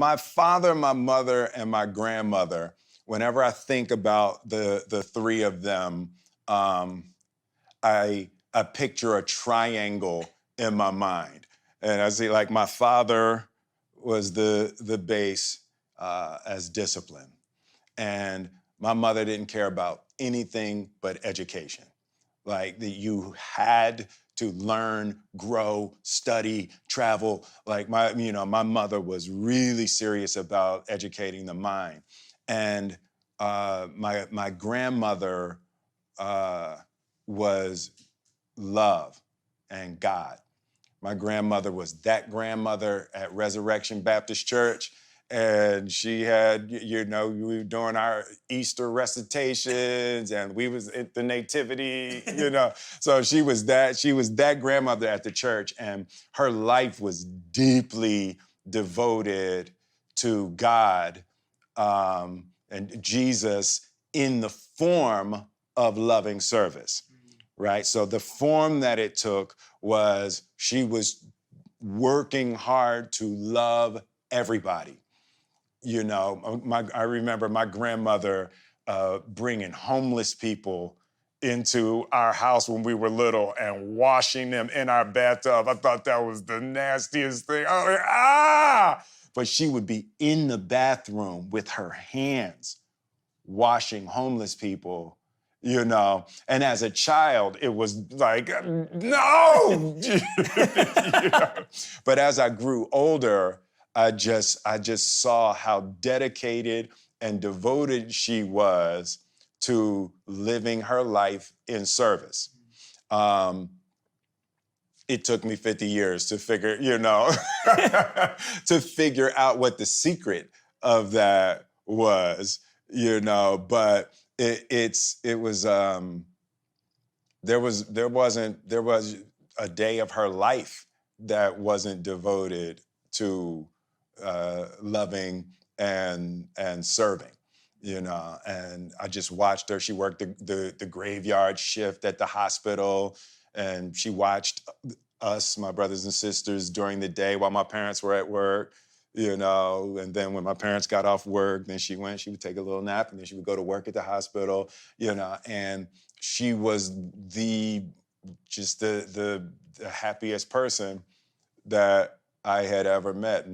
My father, my mother, and my grandmother, whenever I think about the three of them, I picture a triangle in my mind. And I see like my father was the base as discipline. And my mother didn't care about anything but education. Like that you had to learn, grow, study, travel. Like my mother was really serious about educating the mind. And my grandmother was love and God. My grandmother was that grandmother at Resurrection Baptist Church. And she had, we were doing our Easter recitations and we was at the nativity, So she was that grandmother at the church, and her life was deeply devoted to God and Jesus in the form of loving service. Right? So the form that it took was she was working hard to love everybody. I remember my grandmother bringing homeless people into our house when we were little and washing them in our bathtub. I thought that was the nastiest thing. But she would be in the bathroom with her hands washing homeless people. And as a child, it was like, no! But as I grew older, I just saw how dedicated and devoted she was to living her life in service. It took me 50 years to figure, to figure out what the secret of that was, but there was a day of her life that wasn't devoted to loving and serving, and I just watched her. She worked the graveyard shift at the hospital, and she watched us, my brothers and sisters, during the day while my parents were at work. And then when my parents got off work, then she would take a little nap, and then she would go to work at the hospital, and she was the happiest person that I had ever met.